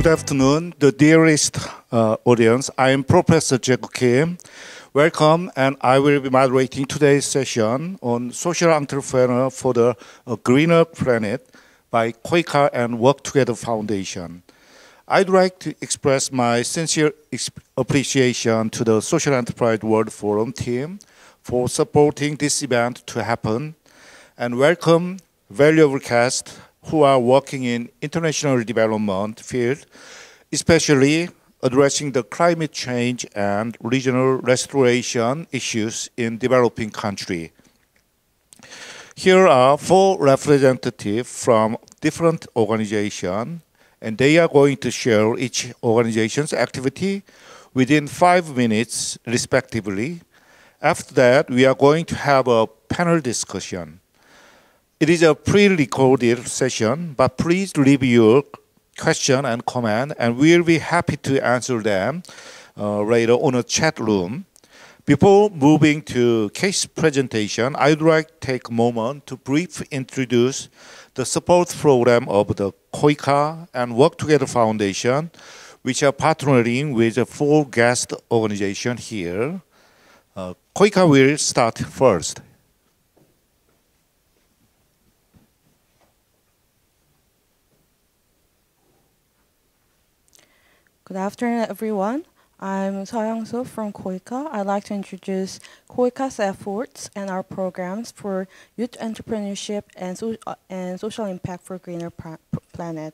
Good afternoon, the dearest audience. I am Professor Jae Kim. Welcome, and I will be moderating today's session on social entrepreneur for the greener planet by KOICA and Work Together Foundation. I'd like to express my sincere appreciation to the Social Enterprise World Forum team for supporting this event to happen, and welcome valuable guests who are working in international development field, especially addressing the climate change and regional restoration issues in developing countries. Here are 4 representatives from different organizations, and they are going to share each organization's activity within 5 minutes, respectively. After that, we are going to have a panel discussion. It is a pre-recorded session, but please leave your question and comment, and we'll be happy to answer them later on a chat room. Before moving to case presentation, I'd like to take a moment to briefly introduce the support program of the KOICA and Work Together Foundation, which are partnering with the 4 guest organizations here. KOICA will start first. Good afternoon, everyone. I'm Seong-soo from KOICA. I'd like to introduce KOICA's efforts and our programs for youth entrepreneurship and social impact for a greener planet.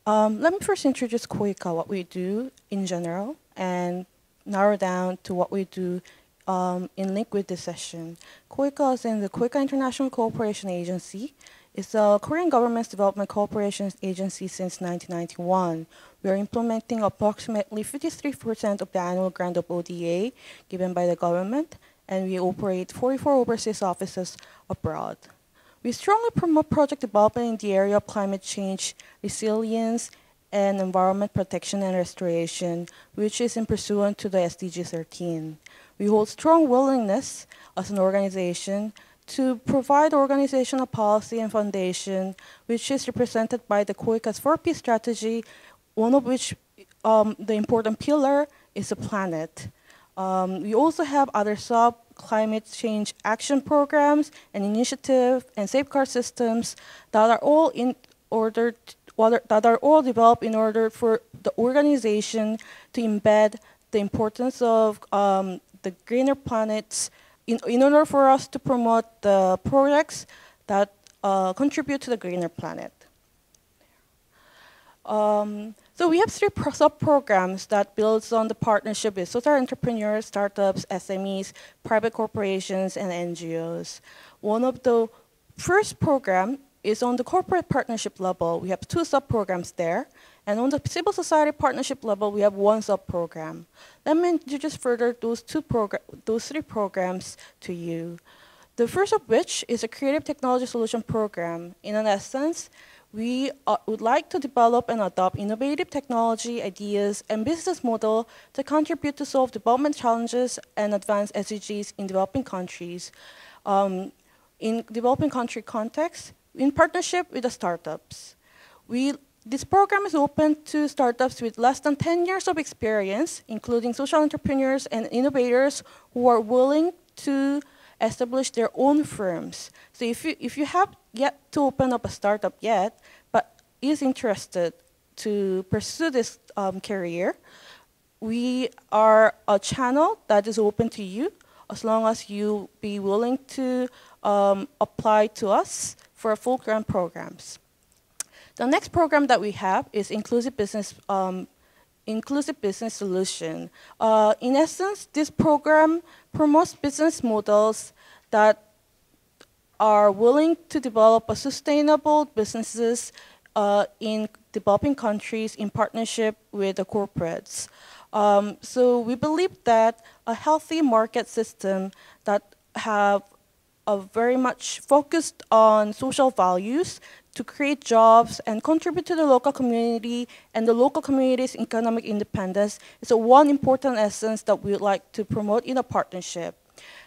Let me first introduce KOICA, what we do in general, and narrow down to what we do in link with this session. KOICA is in the KOICA International Cooperation Agency. It's the Korean government's development cooperation agency since 1991. We are implementing approximately 53% of the annual grant of ODA given by the government, and we operate 44 overseas offices abroad. We strongly promote project development in the area of climate change, resilience, and environment protection and restoration, which is in pursuant to the SDG 13. We hold strong willingness as an organization to provide organizational policy and foundation, which is represented by the KOICA's 4P strategy, one of which the important pillar is the planet. We also have other climate change action programs and initiatives and safeguard systems that are all developed in order for the organization to embed the importance of the greener planets in order for us to promote the projects that contribute to the greener planet. So we have 3 sub-programs that builds on the partnership with social entrepreneurs, startups, SMEs, private corporations, and NGOs. One of the first program is on the corporate partnership level. We have 2 sub-programs there. And on the civil society partnership level, we have 1 sub-program. Let me introduce further those 3 programs to you. The first of which is a creative technology solution program. In an essence, we would like to develop and adopt innovative technology ideas and business model to contribute to solve development challenges and advance SDGs in developing countries. In developing country context, in partnership with the startups. This program is open to startups with less than 10 years of experience, including social entrepreneurs and innovators who are willing to establish their own firms. So if you have yet to open up a startup yet, but is interested to pursue this career, we are a channel that is open to you as long as you be willing to apply to us for full grant programs. The next program that we have is Inclusive Business Solution. In essence, this program promotes business models that are willing to develop a sustainable businesses in developing countries in partnership with the corporates. So we believe that a healthy market system that have very much focused on social values to create jobs and contribute to the local community and the local community's economic independence is one important essence that we would like to promote in a partnership.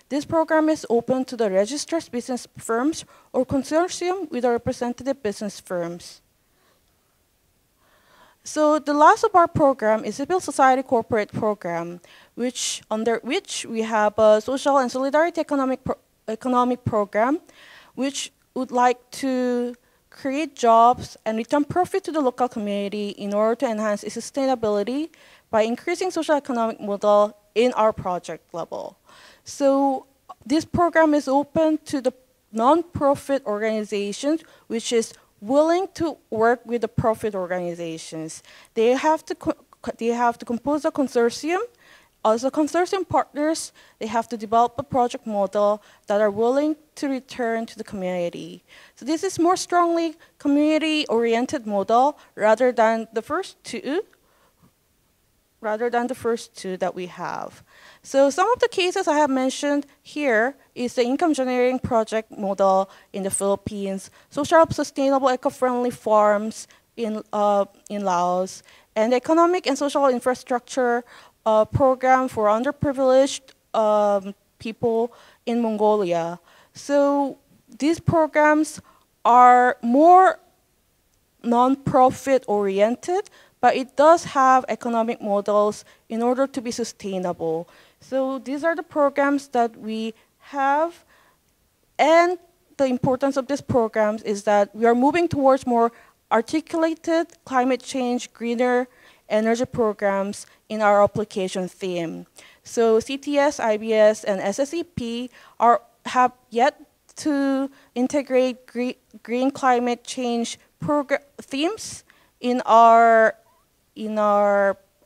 This program is open to the registered business firms or consortium with representative business firms. So the last of our program is a civil society corporate program, under which we have a social and solidarity economic program, which would like to create jobs and return profit to the local community in order to enhance its sustainability by increasing social economic model in our project level. So this program is open to the non-profit organizations, which is willing to work with the profit organizations. They have to compose a consortium. As a consortium partners, they have to develop a project model that are willing to return to the community. So this is more strongly community-oriented model rather than the first two that we have. So some of the cases I have mentioned here is the income generating project model in the Philippines, social sustainable eco-friendly farms in Laos, and the economic and social infrastructure program for underprivileged people in Mongolia. So these programs are more non-profit oriented, but it does have economic models in order to be sustainable. So these are the programs that we have, and the importance of these programs is that we are moving towards more articulated climate change, greener energy programs in our application theme. So CTS, IBS, and SSEP have yet to integrate green climate change themes in our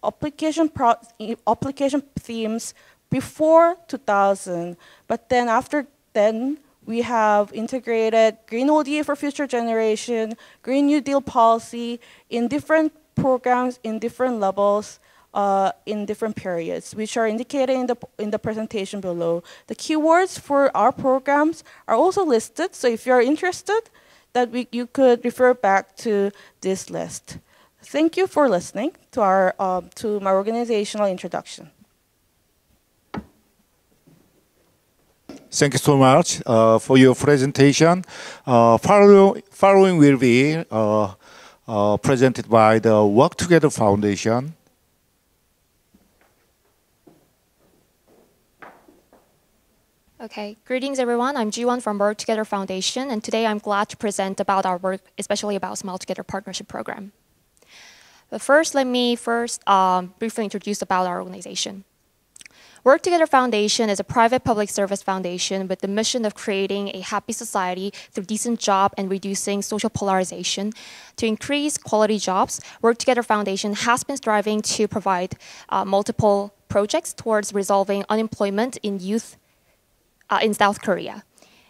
application themes before 2000. But then after then, we have integrated Green ODA for future generation, Green New Deal policy in different programs, in different levels, in different periods, which are indicated in the presentation below. The keywords for our programs are also listed, so if you're interested, you could refer back to this list. Thank you for listening to my organizational introduction. Thank you so much for your presentation. Following will be presented by the Work Together Foundation. Okay, greetings everyone. I'm Jiwon from Work Together Foundation, and today I'm glad to present about our work, especially about Smile Together Partnership Program. But first, let me briefly introduce about our organization. Work Together Foundation is a private public service foundation with the mission of creating a happy society through decent job and reducing social polarization. To increase quality jobs, Work Together Foundation has been striving to provide multiple projects towards resolving unemployment in youth in South Korea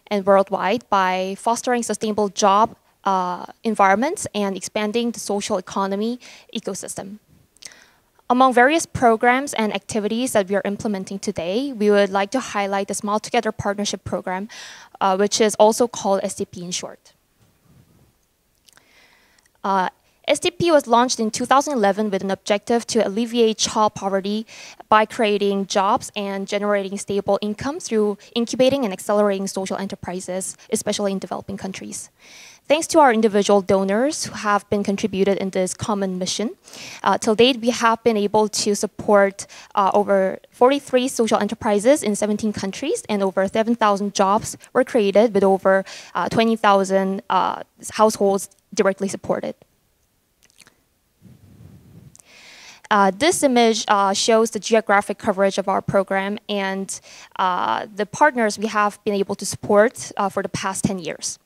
and worldwide by fostering sustainable job environments and expanding the social economy ecosystem. Among various programs and activities that we are implementing today, we would like to highlight the Smile Together Partnership Program, which is also called SDP in short. SDP was launched in 2011 with an objective to alleviate child poverty by creating jobs and generating stable income through incubating and accelerating social enterprises, especially in developing countries. Thanks to our individual donors who have been contributed in this common mission, till date we have been able to support over 43 social enterprises in 17 countries, and over 7,000 jobs were created with over 20,000 households directly supported. This image shows the geographic coverage of our program and the partners we have been able to support for the past 10 years.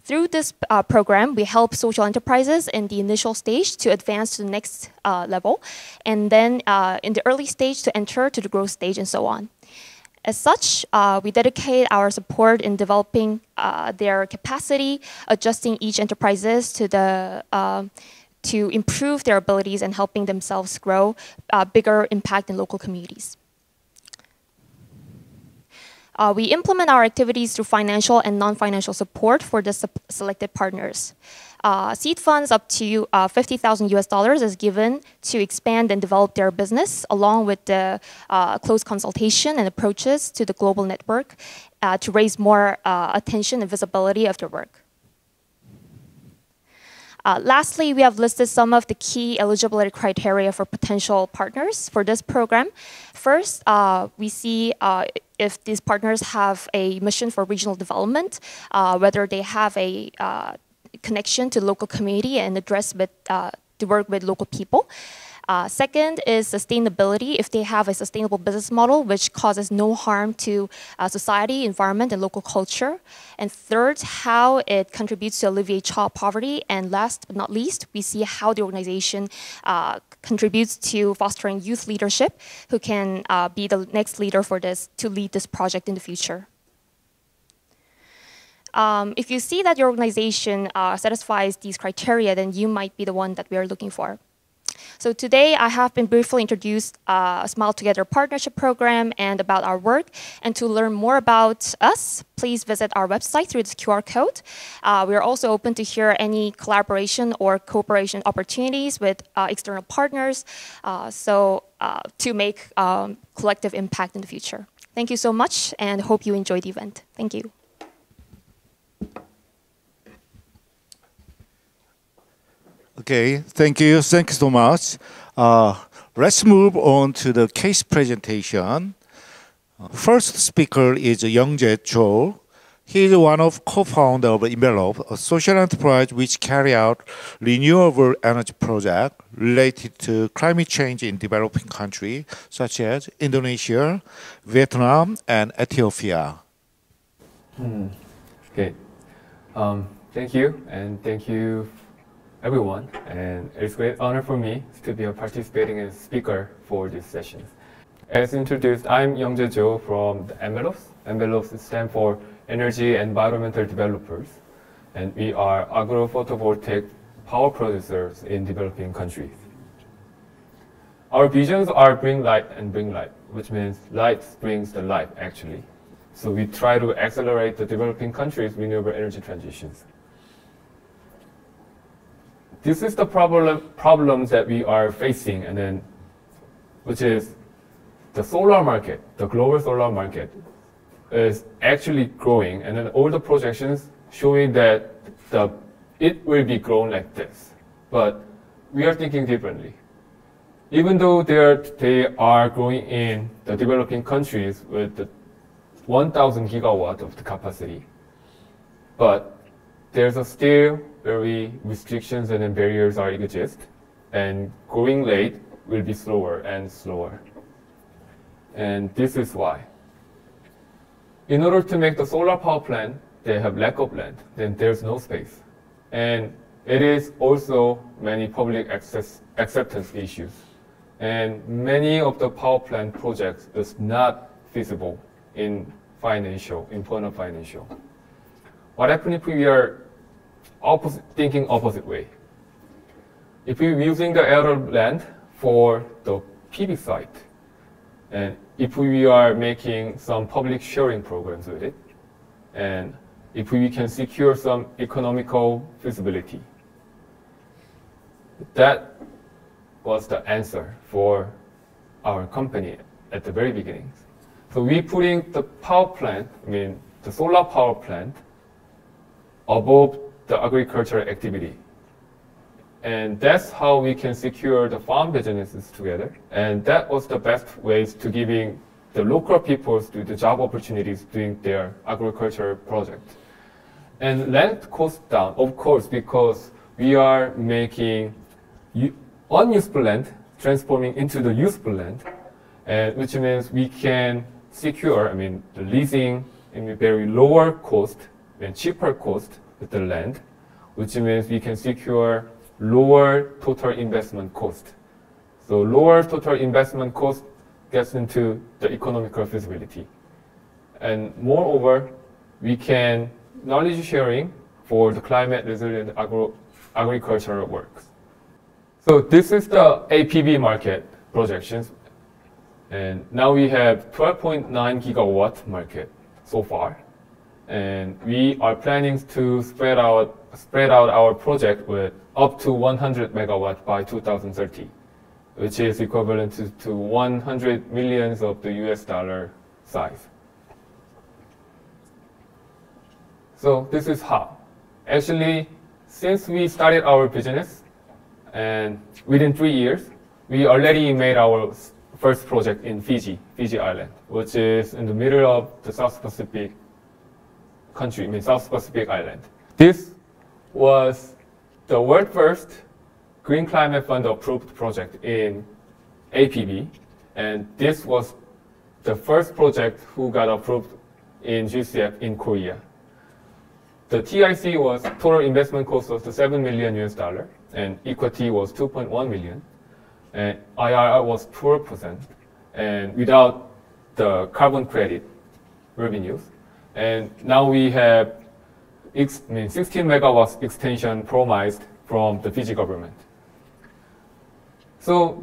Through this program, we help social enterprises in the initial stage to advance to the next level, and then in the early stage to enter to the growth stage and so on. As such, we dedicate our support in developing their capacity, adjusting each enterprises to improve their abilities and helping themselves grow bigger impact in local communities. We implement our activities through financial and non-financial support for the selected partners. Seed funds up to $50,000 is given to expand and develop their business, along with the close consultation and approaches to the global network to raise more attention and visibility of their work. Lastly, we have listed some of the key eligibility criteria for potential partners for this program. First, we see if these partners have a mission for regional development, whether they have a connection to local community and to work with local people. Second is sustainability, if they have a sustainable business model which causes no harm to society, environment, and local culture. And third, how it contributes to alleviate child poverty. And last but not least, we see how the organization contributes to fostering youth leadership, who can be the next leader for this, to lead this project in the future. If you see that your organization satisfies these criteria, then you might be the one that we are looking for. So today, I have been briefly introduced a Smile Together partnership program and about our work. And to learn more about us, please visit our website through this QR code. We are also open to hear any collaboration or cooperation opportunities with external partners, to make collective impact in the future. Thank you so much, and hope you enjoy the event. Thank you. Okay, thank you so much. Let's move on to the case presentation. First speaker is Youngjae Cho. He is one of co-founder of Envelope, a social enterprise which carry out renewable energy project related to climate change in developing countries such as Indonesia, Vietnam, and Ethiopia. Okay, thank you, and thank you everyone, and it's a great honor for me to be a participating as speaker for this session. As introduced, I'm Youngjae Jo from the Envelopes. Envelopes stand for Energy Environmental Developers, and we are agro-photovoltaic power producers in developing countries. Our visions are bring light and bring light, which means light brings the light, actually. So we try to accelerate the developing countries' renewable energy transitions. This is the problem that we are facing, and then, which is the solar market, the global solar market, is actually growing, and then all the projections showing that it will be grown like this. But we are thinking differently. Even though they are growing in the developing countries with the 1,000 gigawatt of the capacity, but there's still very restrictions and then barriers are exist, and growing rate will be slower and slower. And this is why. In order to make the solar power plant, they have lack of land, then there's no space. And it is also many public acceptance issues. And many of the power plant projects is not feasible in point of financial. What happens if we are thinking opposite way? If we're using the area of land for the PV site, and if we are making some public sharing programs with it, and if we can secure some economical feasibility, that was the answer for our company at the very beginning. So we putting the power plant, the solar power plant, above the agricultural activity. And that's how we can secure the farm businesses together. And that was the best ways to giving the local peoples the job opportunities doing their agricultural project. And land cost down, of course, because we are making unuseful land transforming into the useful land, and which means we can secure, the leasing in a very lower cost and cheaper cost with the land, which means we can secure lower total investment cost. So lower total investment cost gets into the economical feasibility. And moreover, we can knowledge sharing for the climate resilient agricultural works. So this is the APV market projections. And now we have 12.9 gigawatt market so far. And we are planning to spread out our project with up to 100 megawatt by 2030, which is equivalent to 100 millions of the US dollar size. So this is how. Actually, since we started our business, and within 3 years, we already made our first project in Fiji Island, which is in the middle of the South Pacific country, South Pacific island. This was the world first Green Climate Fund approved project in APB, and this was the first project who got approved in GCF in Korea. The TIC was total investment cost was $7 million US, and equity was 2.1 million, and IRR was 12%, and without the carbon credit revenues. And now we have 16 megawatts extension promised from the Fiji government. So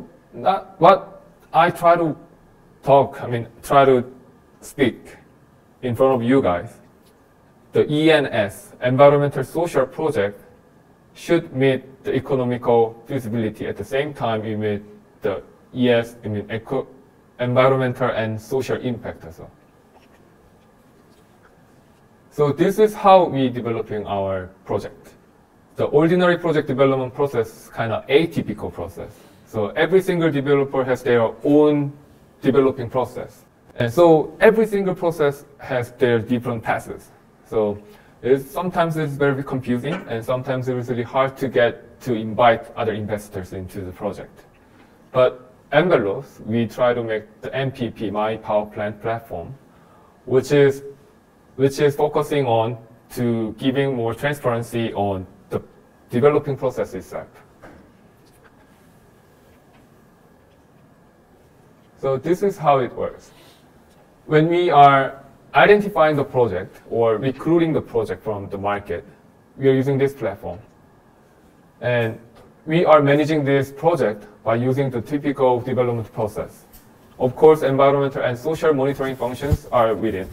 what I try to try to speak in front of you guys, the ENS, Environmental Social Project, should meet the economical feasibility at the same time we meet the ES, environmental and social impact as well. So this is how we developing our project. The ordinary project development process is kind of atypical process. So every single developer has their own developing process. And so every single process has their different paths. So sometimes it's very confusing, and sometimes it's really hard to invite other investors into the project. But Envelopes, we try to make the MPP, My Power Plant platform, which is focusing on to giving more transparency on the developing process itself. So this is how it works. When we are identifying the project or recruiting the project from the market, we are using this platform. And we are managing this project by using the typical development process. Of course, environmental and social monitoring functions are with it.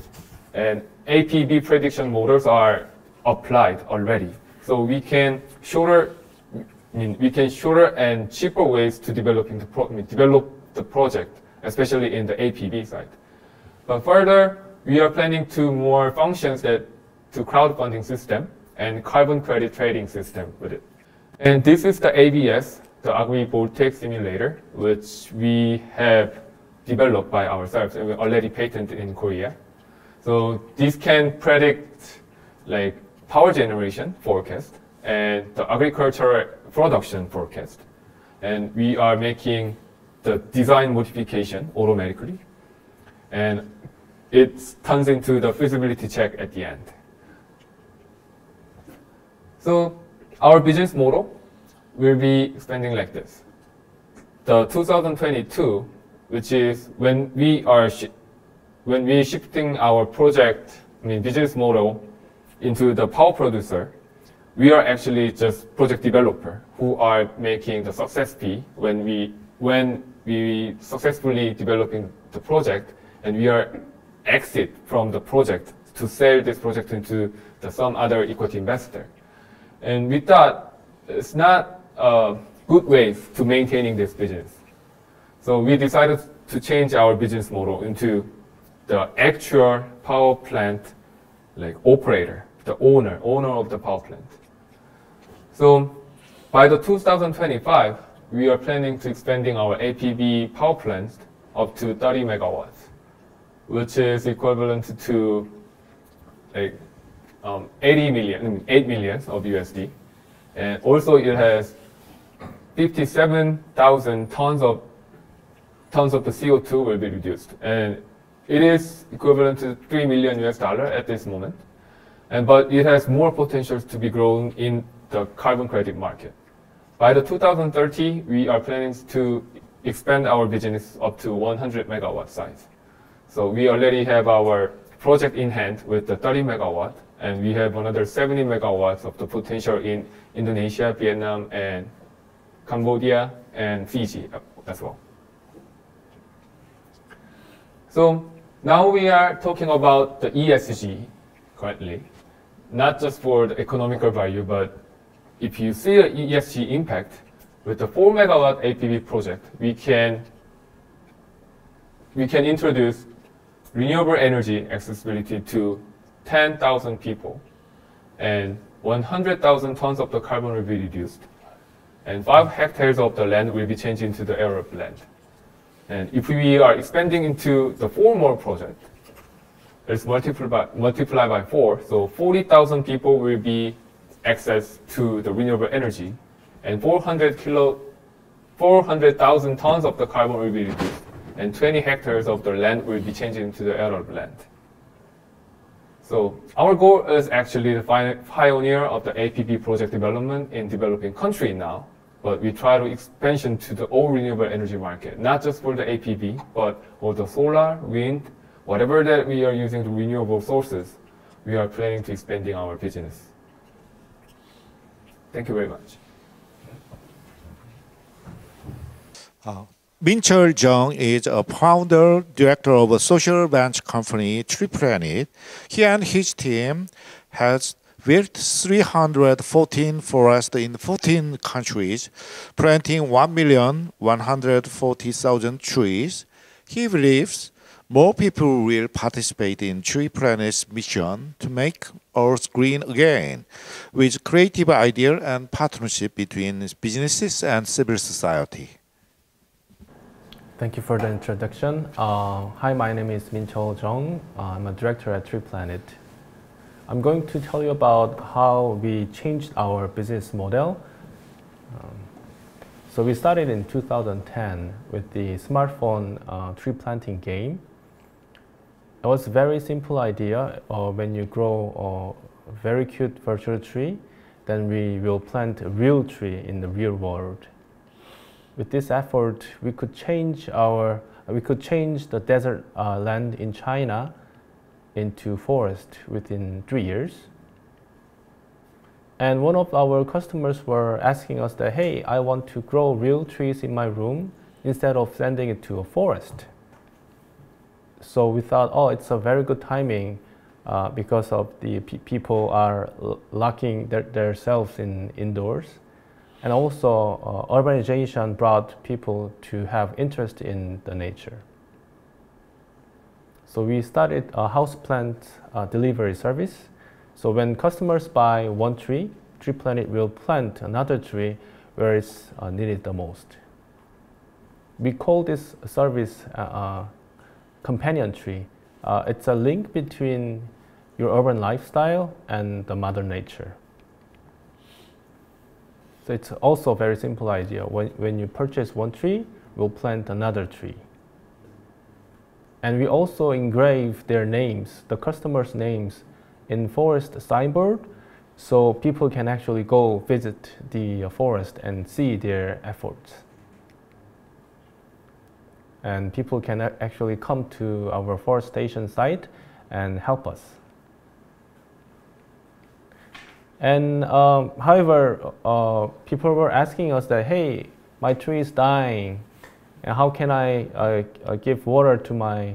And APB prediction models are applied already. So we can shorter and cheaper ways to develop the project, especially in the APB side. But further, we are planning to more functions to crowdfunding system and carbon credit trading system with it. And this is the ABS, the agri-voltaic simulator, which we have developed by ourselves and we already patented in Korea. So this can predict like power generation forecast and the agricultural production forecast. And we are making the design modification automatically. And it turns into the feasibility check at the end. So our business model will be expanding like this. The 2022, which is when we shifting our project, business model into the power producer, we are actually just project developer who are making the success fee when we successfully developing the project, and we are exit from the project to sell this project into some other equity investor. And we thought it's not a good way to maintaining this business. So we decided to change our business model into the actual power plant operator, the owner of the power plant. So by the 2025, we are planning to expanding our APB power plants up to 30 megawatts, which is equivalent to 8 million of USD. And also it has 57,000 tons of the CO2 will be reduced. And it is equivalent to $3 million at this moment. But it has more potential to be grown in the carbon credit market. By the 2030, we are planning to expand our business up to 100 megawatt size. So we already have our project in hand with the 30 megawatt, and we have another 70 megawatts of the potential in Indonesia, Vietnam, and Cambodia, and Fiji as well. So now we are talking about the ESG currently, not just for the economical value, but if you see the ESG impact, with the 4 megawatt APB project, we can introduce renewable energy accessibility to 10,000 people. And 100,000 tons of the carbon will be reduced, and 5 hectares of the land will be changed into the arable land. And if we are expanding into the 4 more projects, let's multiply by 4, so 40,000 people will be access to the renewable energy, and 400,000 tons of the carbon will be reduced, and 20 hectares of the land will be changed into the arable land. So our goal is actually the pioneer of the APP project development in developing country now, but we try to expansion to the all renewable energy market, not just for the APP, but for the solar, wind, whatever that we are using the renewable sources, we are planning to expanding our business. Thank you very much. Min-cheol Jung is a founder, director of a social venture company, Tree Planet. He and his team has built 314 forests in 14 countries, planting 1,140,000 trees. He believes more people will participate in Tree Planet's mission to make Earth green again, with creative idea and partnership between businesses and civil society. Thank you for the introduction. Hi, my name is Min-cheol Jung. I'm a director at Tree Planet. I'm going to tell you about how we changed our business model. So we started in 2010 with the smartphone tree planting game. It was a very simple idea. When you grow a very cute virtual tree, then we will plant a real tree in the real world. With this effort, we could change the desert land in China into forest within 3 years. And one of our customers were asking us that, hey, I want to grow real trees in my room instead of sending it to a forest. So we thought, oh, it's a very good timing because of the people are locking themselves indoors. And also, urbanization brought people to have interest in the nature. So we started a houseplant delivery service. So when customers buy one tree, Tree Planet will plant another tree where it's needed the most. We call this service companion tree. It's a link between your urban lifestyle and the mother nature. So it's also a very simple idea. When you purchase one tree, we'll plant another tree. And we also engrave their names, the customers' names, in forest signboard, so people can actually go visit the forest and see their efforts. And people can actually come to our forestation site and help us. And however, people were asking us that, hey, my tree is dying, and how can I give water to my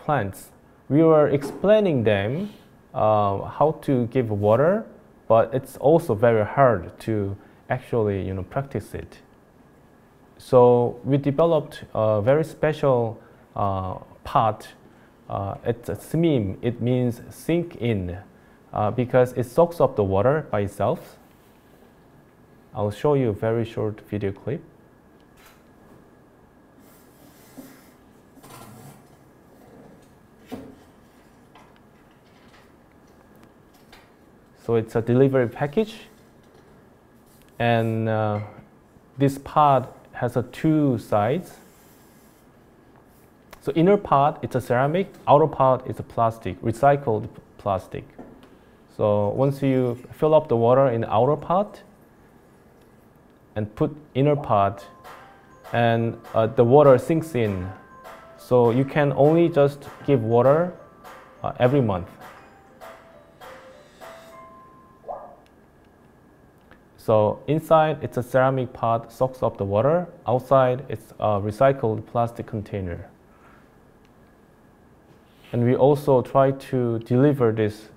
plants? We were explaining them how to give water, but it's also very hard to actually practice it. So we developed a very special pot. It's a SEWF. It means sink in. Because it soaks up the water by itself. I'll show you a very short video clip. So it's a delivery package, and this pot has 2 sides. So inner part, it's a ceramic, outer part is a plastic, recycled plastic. So once you fill up the water in the outer pot and put inner pot, and the water sinks in. So you can only just give water every month. So inside it's a ceramic pot, soaks up the water. Outside it's a recycled plastic container. And we also try to deliver this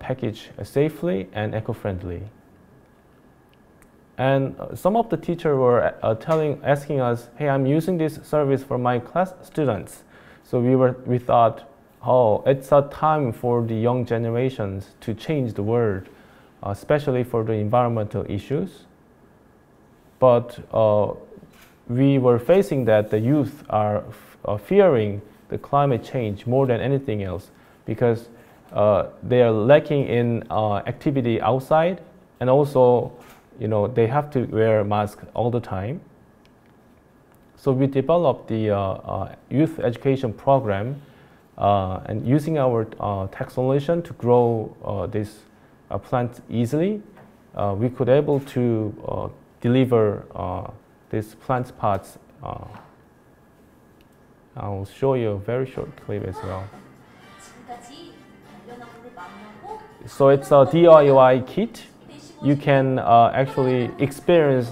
package safely and eco-friendly. And some of the teachers were asking us, hey, I'm using this service for my class students. So we thought, oh, it's a time for the young generations to change the world especially for the environmental issues. But we were facing that the youth are fearing the climate change more than anything else, because they are lacking in activity outside, and also, they have to wear masks all the time. So we developed the youth education program, and using our tech solution to grow this plant easily, we could able to deliver these plant pots. I'll show you a very short clip as well. So it's a DIY kit. You can actually experience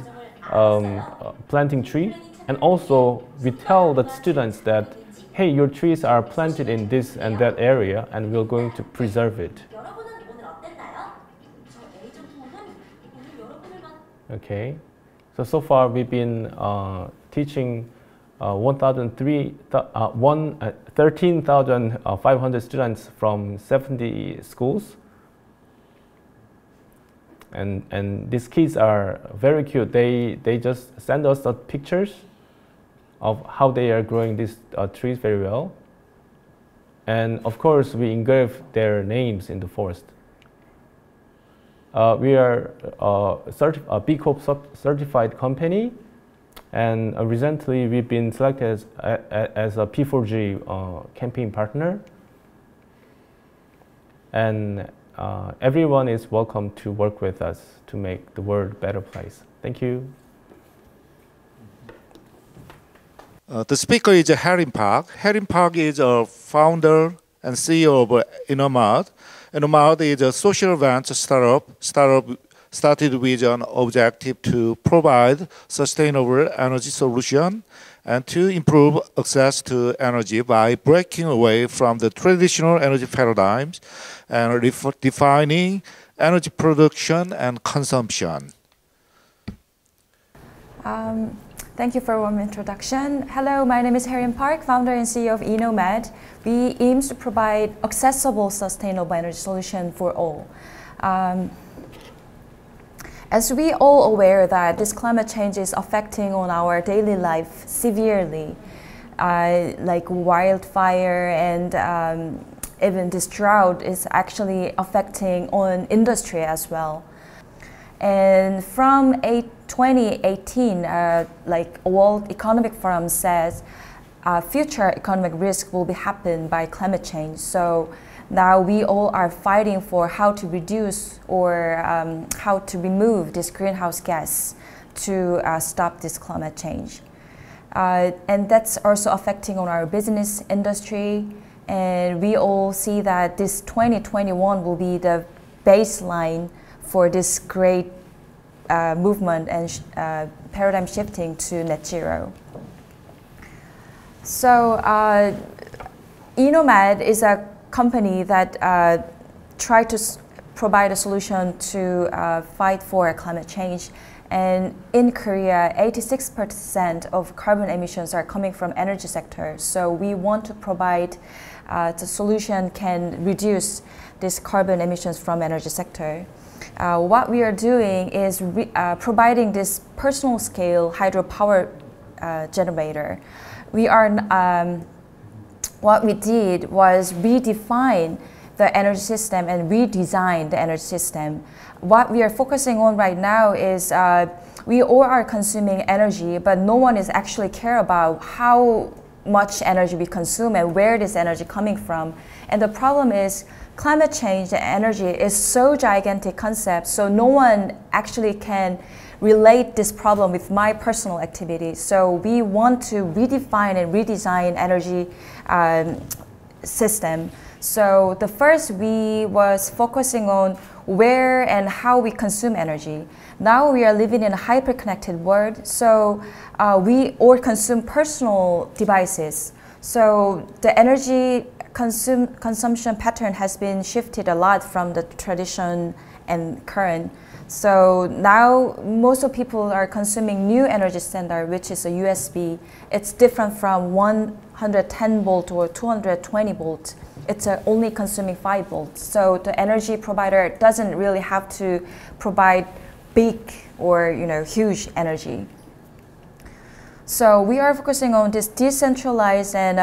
planting tree, and also we tell the students that, hey, your trees are planted in this and that area, and we're going to preserve it. Okay, so far we've been teaching 13,500 students from 70 schools. And these kids are very cute. They just send us the pictures of how they are growing these trees very well. And of course, we engrave their names in the forest. We are a B Corp certified company, and recently we've been selected as a P4G campaign partner. And everyone is welcome to work with us to make the world a better place. Thank you. The speaker is Harin Park. Harin Park is a founder and CEO of Innomad. Innomad is a social event startup started with an objective to provide sustainable energy solution and to improve access to energy by breaking away from the traditional energy paradigms and defining energy production and consumption. Thank you for a warm introduction. Hello, my name is Harin Park, founder and CEO of Innomad. We aim to provide accessible, sustainable energy solution for all. As we all aware that this climate change is affecting on our daily life severely, like wildfire and even this drought is actually affecting on industry as well. And from 2018, like World Economic Forum says, future economic risk will be happen by climate change. So now we all are fighting for how to reduce or how to remove this greenhouse gas to stop this climate change. And that's also affecting on our business industry. And we all see that this 2021 will be the baseline for this great movement and paradigm shifting to net zero. So Innomad is a company that try to provide a solution to fight for climate change. And in Korea, 86% of carbon emissions are coming from energy sector. So we want to provide the solution can reduce this carbon emissions from energy sector. What we are doing is providing this personal scale hydropower generator. We are what we did was redefine the energy system and redesign the energy system. What we are focusing on right now is we all are consuming energy, but no one is actually care about how much energy we consume and where this energy coming from. And the problem is climate change and energy is so gigantic concept, so no one actually can relate this problem with my personal activity. So we want to redefine and redesign energy system. So the first we was focusing on where and how we consume energy. Now we are living in a hyper-connected world, so we all consume personal devices. So the energy consumption pattern has been shifted a lot from the tradition and current. So now most of people are consuming new energy standard, which is a USB. It's different from 110 volt or 220 volt it's only consuming 5 volts. So the energy provider doesn't really have to provide big or huge energy. So we are focusing on this decentralized and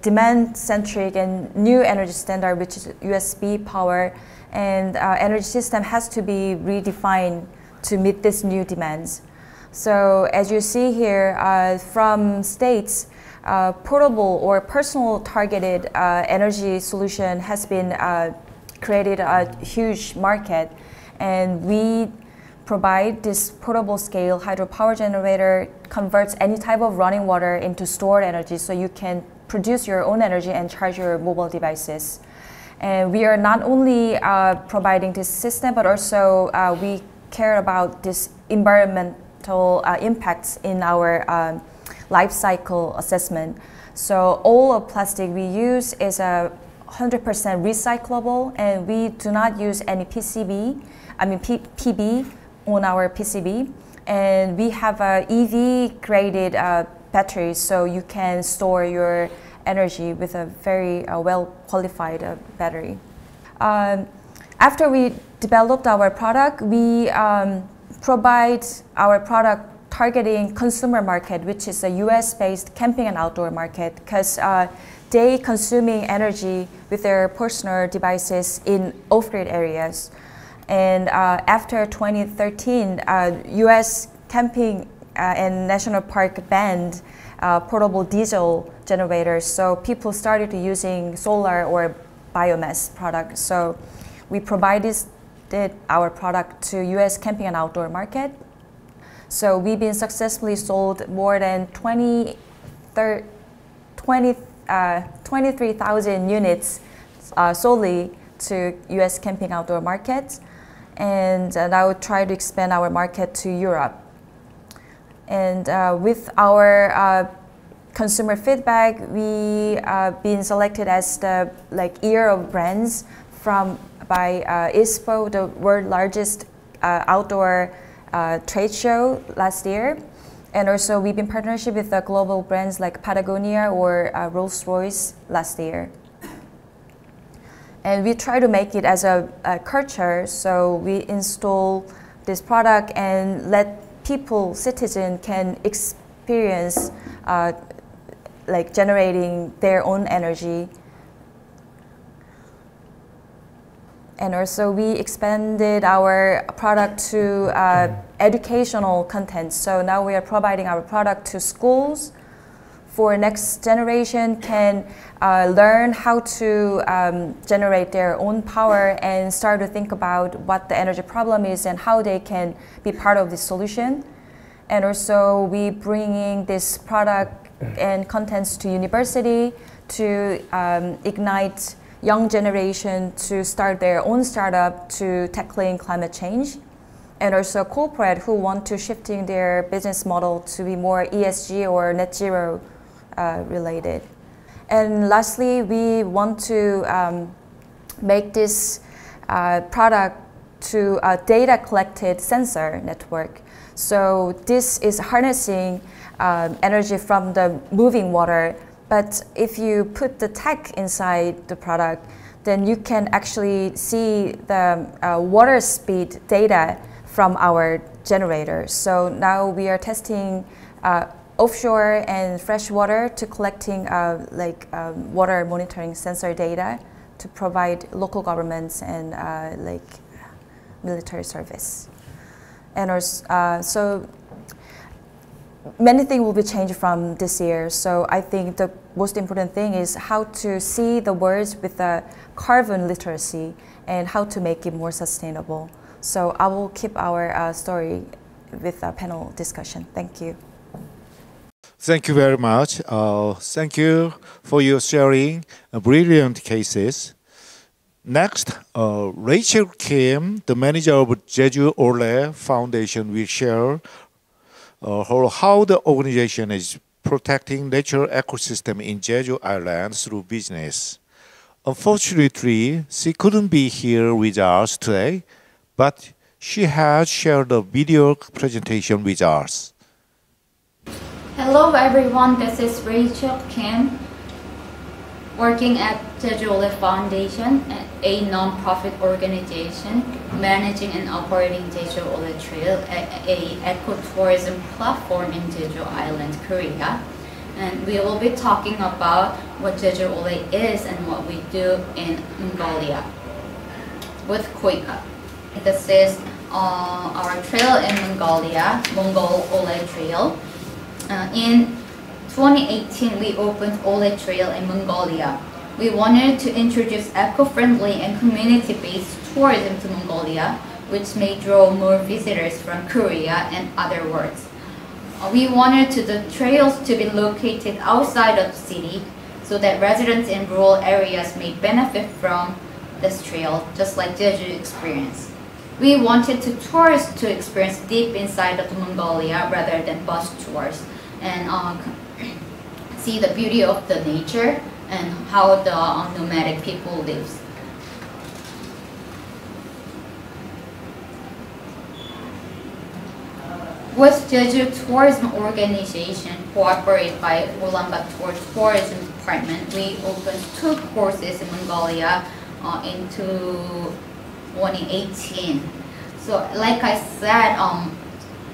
demand-centric and new energy standard, which is USB power, and energy system has to be redefined to meet these new demands. So as you see here, from states, portable or personal targeted energy solution has been created a huge market, and we provide this portable scale hydropower generator, converts any type of running water into stored energy, so you can produce your own energy and charge your mobile devices. And we are not only providing this system, but also we care about this environmental impacts in our life cycle assessment. So all of plastic we use is 100% recyclable, and we do not use any PB on our PCB, and we have a EV graded battery, so you can store your energy with a very well qualified battery. After we developed our product, we provide our product targeting consumer market, which is a US-based camping and outdoor market, because they consuming energy with their personal devices in off-grid areas. And after 2013, US camping and national park banned portable diesel generators, so people started using solar or biomass products. So we provided our product to US camping and outdoor market. So we've been successfully sold more than 23,000 units solely to US camping outdoor markets. And now we try to expand our market to Europe. And with our consumer feedback, we been selected as the Year of Brands by ISPO, the world's largest outdoor trade show last year. And also we've been in partnership with the global brands like Patagonia or Rolls-Royce last year. And we try to make it as a culture, so we install this product and let people, citizens, can experience generating their own energy. And also we expanded our product to educational content. So now we are providing our product to schools for next generation can learn how to generate their own power and start to think about what the energy problem is and how they can be part of the solution. And also we bringing this product and contents to university to ignite young generation to start their own startup to tackling climate change. And also corporate who want to shifting their business model to be more ESG or net zero related. And lastly, we want to make this product to a data collected sensor network. So this is harnessing energy from the moving water, but if you put the tech inside the product, then you can actually see the water speed data from our generator. So now we are testing offshore and freshwater to collecting water monitoring sensor data to provide local governments and military service. And also, so many things will be changed from this year. So I think the most important thing is how to see the words with the carbon literacy and how to make it more sustainable. So I will keep our story with a panel discussion. Thank you. Thank you very much. Thank you for your sharing brilliant cases. Next, Rachel Kim, the manager of Jeju Ole Foundation, will share how the organization is protecting natural ecosystem in Jeju Island through business. Unfortunately, she couldn't be here with us today, but she has shared a video presentation with us. Hello everyone, this is Rachel Kim. working at Jeju Foundation, a non-profit organization managing and operating Jeju Trail, a ecotourism platform in Jeju Island, Korea. And we will be talking about what Jeju is and what we do in Mongolia with KOICA. This is our trail in Mongolia, Mongol Ole Trail. In 2018, we opened Ole Trail in Mongolia. We wanted to introduce eco-friendly and community-based tourism to Mongolia, which may draw more visitors from Korea and other worlds. We wanted the trails to be located outside of the city so that residents in rural areas may benefit from this trail, just like Jeju experience. We wanted tourists to experience deep inside of Mongolia rather than bus tours, and see the beauty of the nature and how the nomadic people lives. With Jeju Tourism Organization, cooperated by Ulaanbaatar Tourism Department, we opened 2 courses in Mongolia into 2018. So, like I said,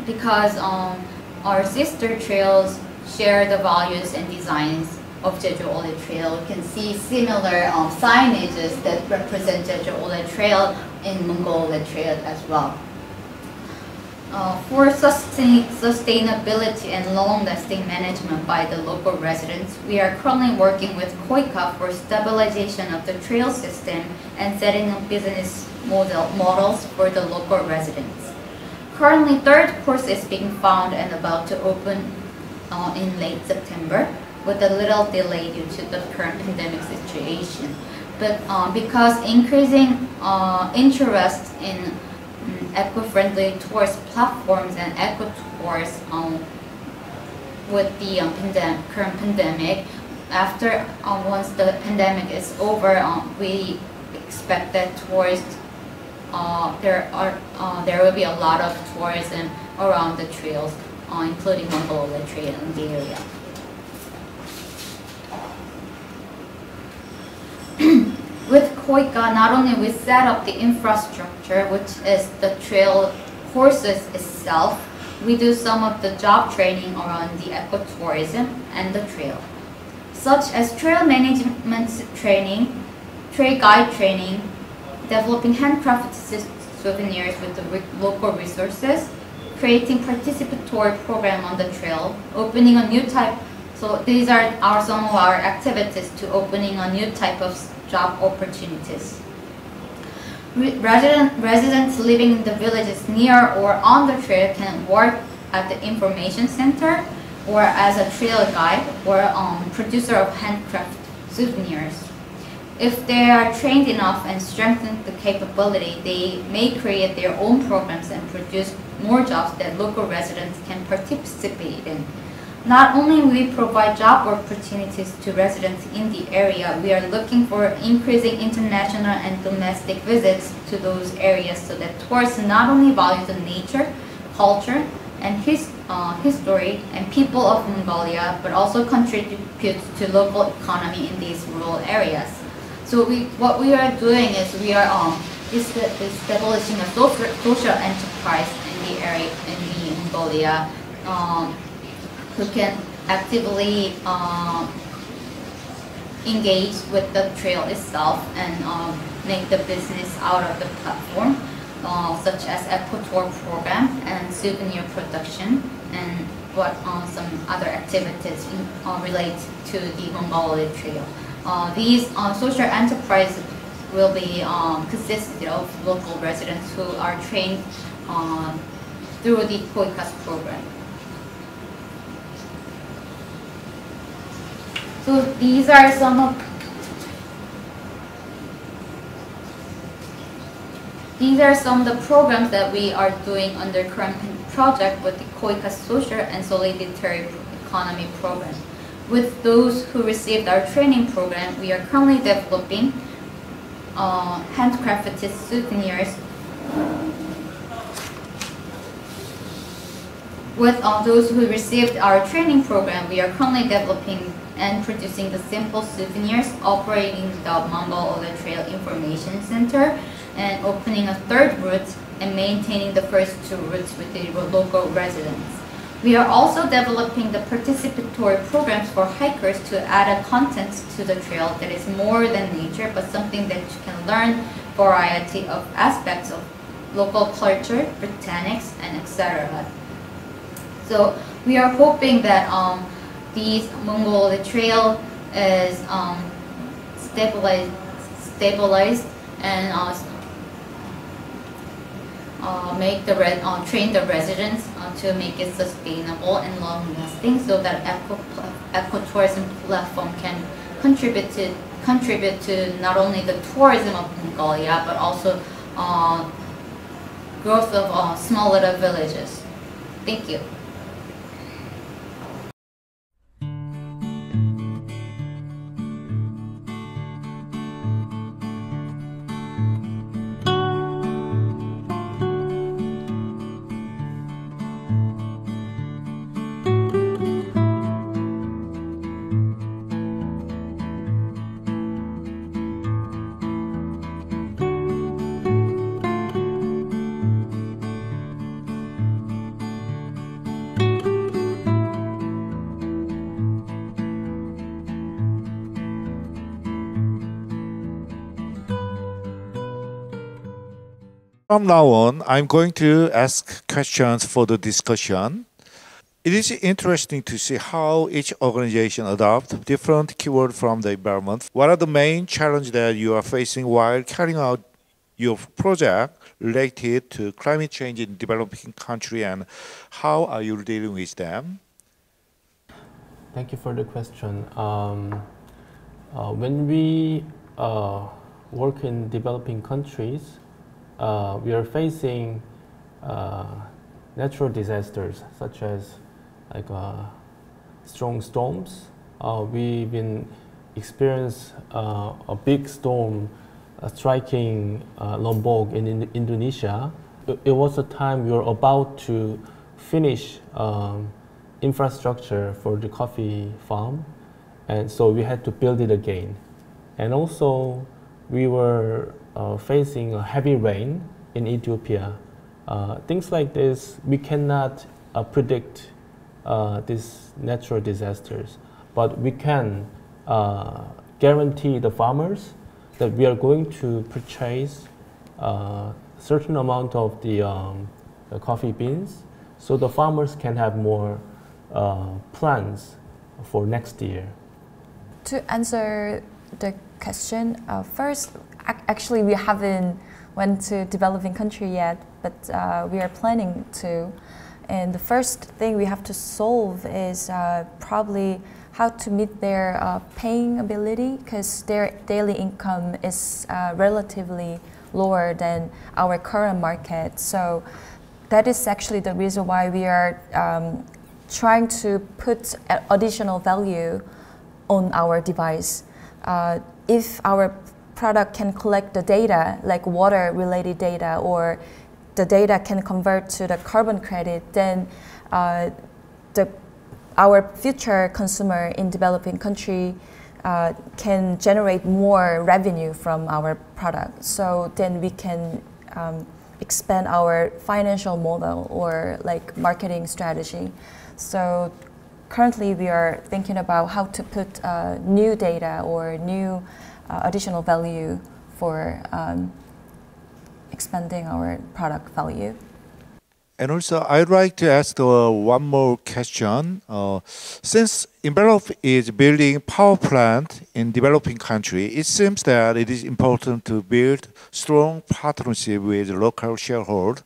because our sister trails share the values and designs of Jeju Ole Trail, you can see similar signages that represent Jeju Ole Trail in Mongol Ole Trail as well. For sustainability and long-lasting management by the local residents, we are currently working with KOICA for stabilization of the trail system and setting up business models for the local residents. Currently, 3rd course is being found and about to open in late September, with a little delay due to the current pandemic situation. But because increasing interest in eco-friendly tourist platforms and eco-tours with the current pandemic, after once the pandemic is over, we expect that tourists there will be a lot of tourism around the trails, including Mongol Ole Trail in the area. With KOICA, not only we set up the infrastructure, which is the trail courses itself, we do some of the job training around the ecotourism and the trail, such as trail management training, trail guide training, developing handcrafted souvenirs with the local resources, creating participatory program on the trail, opening a new type. So these are some of our activities to opening a new type of job opportunities. Residents living in the villages near or on the trail can work at the information center or as a trail guide or producer of handcrafted souvenirs. If they are trained enough and strengthen the capability, they may create their own programs and produce more jobs that local residents can participate in. Not only will we provide job opportunities to residents in the area, we are looking for increasing international and domestic visits to those areas so that tourists not only value the nature, culture, and history and people of Mongolia, but also contribute to local economy in these rural areas. So what we are doing is we are establishing a social enterprise in the area in Mongolia, who can actively engage with the trail itself and make the business out of the platform, such as eco-tour program and souvenir production, and some other activities relate to the Mongol Trail. These social enterprises will be consisted of local residents who are trained through the KOICA's program. So these are some of the programs that we are doing under current project with the KOICA Social and Solidarity Economy Program. With those who received our training program, we are currently developing handcrafted souvenirs With those who received our training program, we are currently developing and producing the simple souvenirs, operating the Mongol Trail Information Center, and opening a third route and maintaining the first two routes with the local residents. We are also developing the participatory programs for hikers to add a content to the trail that is more than nature, but something that you can learn variety of aspects of local culture, botanics, and etc. So we are hoping that these Mongol Trail is stabilized and train the residents to make it sustainable and long-lasting, so that ecotourism platform can contribute to not only the tourism of Mongolia but also growth of small little villages. Thank you. From now on, I'm going to ask questions for the discussion. It is interesting to see how each organization adopts different keywords from the environment. What are the main challenges that you are facing while carrying out your project related to climate change in developing countries, and how are you dealing with them? Thank you for the question. When we work in developing countries, we are facing natural disasters such as strong storms. We've been experienced a big storm striking Lombok in Indonesia. It was a time we were about to finish infrastructure for the coffee farm, and so we had to build it again. And also we were facing a heavy rain in Ethiopia. Things like this, we cannot predict these natural disasters, but we can guarantee the farmers that we are going to purchase a certain amount of the coffee beans, so the farmers can have more plans for next year. To answer the question, first, actually we haven't went to developing country yet, but we are planning to. And the first thing we have to solve is probably how to meet their paying ability, because their daily income is relatively lower than our current market. So that is actually the reason why we are trying to put additional value on our device. If our product can collect the data, like water-related data, or the data can convert to the carbon credit, then our future consumer in developing country can generate more revenue from our product. So then we can expand our financial model or like marketing strategy. So currently we are thinking about how to put new data or new additional value for expanding our product value. And also, I'd like to ask one more question. Since Envelop is building power plant in developing country, it seems that it is important to build strong partnership with local shareholders.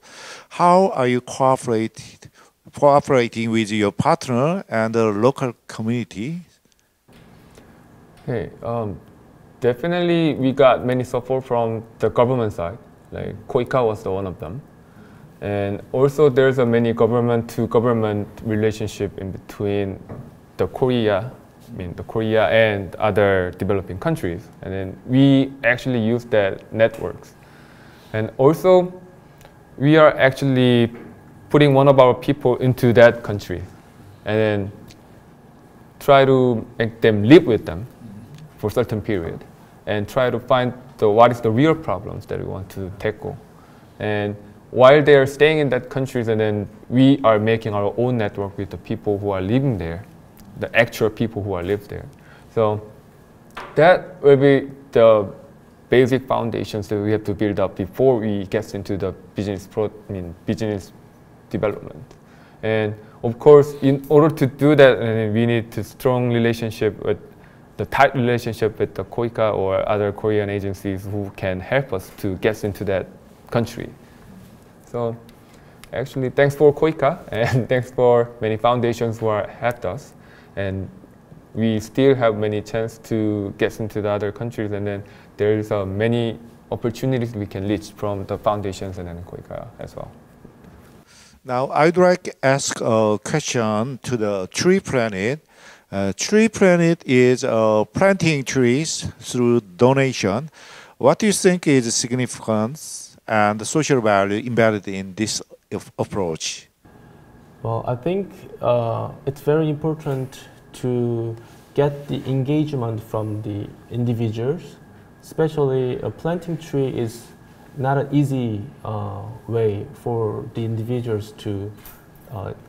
How are you cooperating with your partner and the local community? Okay, definitely we got many support from the government side. Like KOICA was one of them. And also there's a many government-to-government relationship in between the Korea and other developing countries. And then we actually use that networks. And also we are actually putting one of our people into that country and then try to make them live with them for a certain period and try to find what is the real problems that we want to tackle. And while they are staying in that countries, and then we are making our own network with the people who are living there, the actual people who are live there. So that will be the basic foundations that we have to build up before we get into the business development. And of course, in order to do that, we need a strong relationship with the tight relationship with the KOICA or other Korean agencies who can help us to get into that country. So actually, thanks for KOICA and thanks for many foundations who have helped us. And we still have many chance to get into the other countries, and then there is many opportunities we can reach from the foundations and then KOICA as well. Now, I'd like to ask a question to the Tree Planet. Tree Planet is planting trees through donation. What do you think is the significance and the social value embedded in this approach? Well, I think it's very important to get the engagement from the individuals. Especially planting tree is not an easy way for the individuals to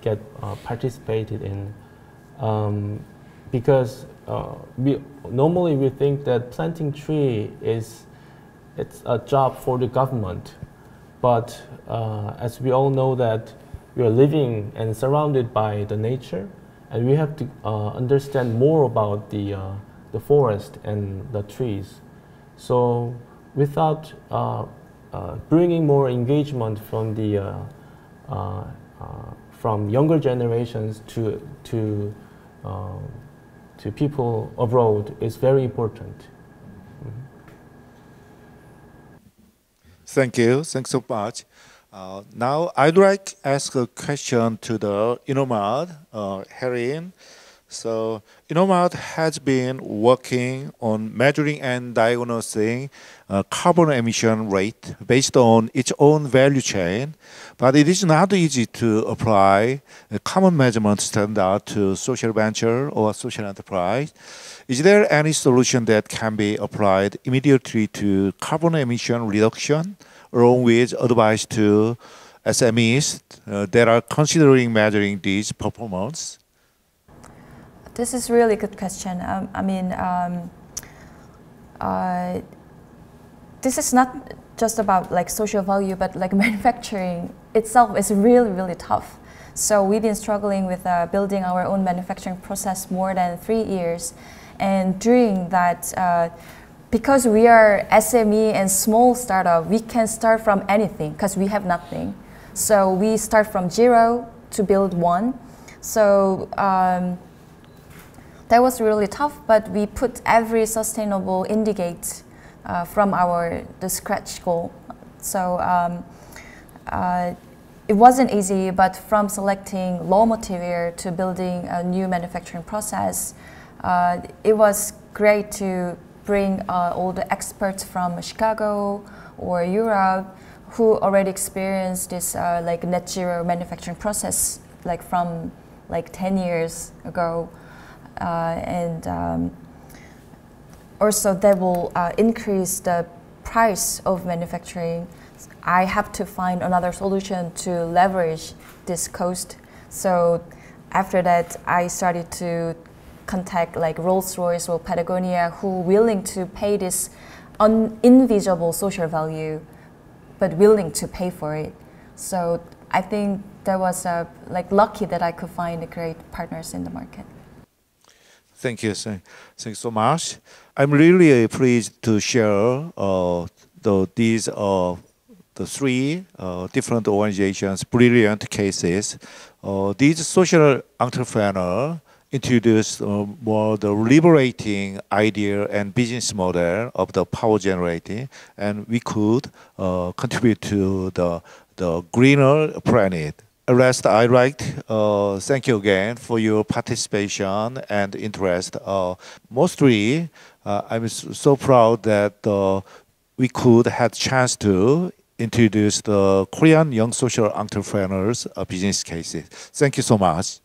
get participated in. Because normally we think that planting tree it's a job for the government, but as we all know that we are living and surrounded by the nature, and we have to understand more about the forest and the trees. So without bringing more engagement from the from younger generations to people abroad is very important. Thank you. Thanks so much. Now, I'd like to ask a question to the Inomad, Herin. So, Inomad has been working on measuring and diagnosing carbon emission rate based on its own value chain, but it is not easy to apply a common measurement standard to social venture or social enterprise. Is there any solution that can be applied immediately to carbon emission reduction, along with advice to SMEs that are considering measuring these performance? This is a really good question. This is not just about like social value, but like manufacturing itself is really, really tough. So we've been struggling with building our own manufacturing process more than 3 years. And during that, because we are SME and small startup, we can start from anything because we have nothing. So we start from zero to build one. So that was really tough, but we put every sustainable indicate from the scratch goal. So it wasn't easy, but from selecting raw material to building a new manufacturing process, it was great to bring all the experts from Chicago or Europe who already experienced this like net zero manufacturing process like from like 10 years ago. Also that will increase the price of manufacturing. I have to find another solution to leverage this cost. So after that, I started to contact like Rolls-Royce or Patagonia who willing to pay this invisible social value, but willing to pay for it. So I think that was like lucky that I could find great partners in the market. Thank you. Thank you so much. I'm really pleased to share the three different organizations' brilliant cases. These social entrepreneurs introduced more the liberating idea and business model of the power generating, and we could contribute to the greener planet. Last, I'd like to thank you again for your participation and interest. Mostly, I'm so proud that we could have chance to introduce the Korean young social entrepreneurs business cases. Thank you so much.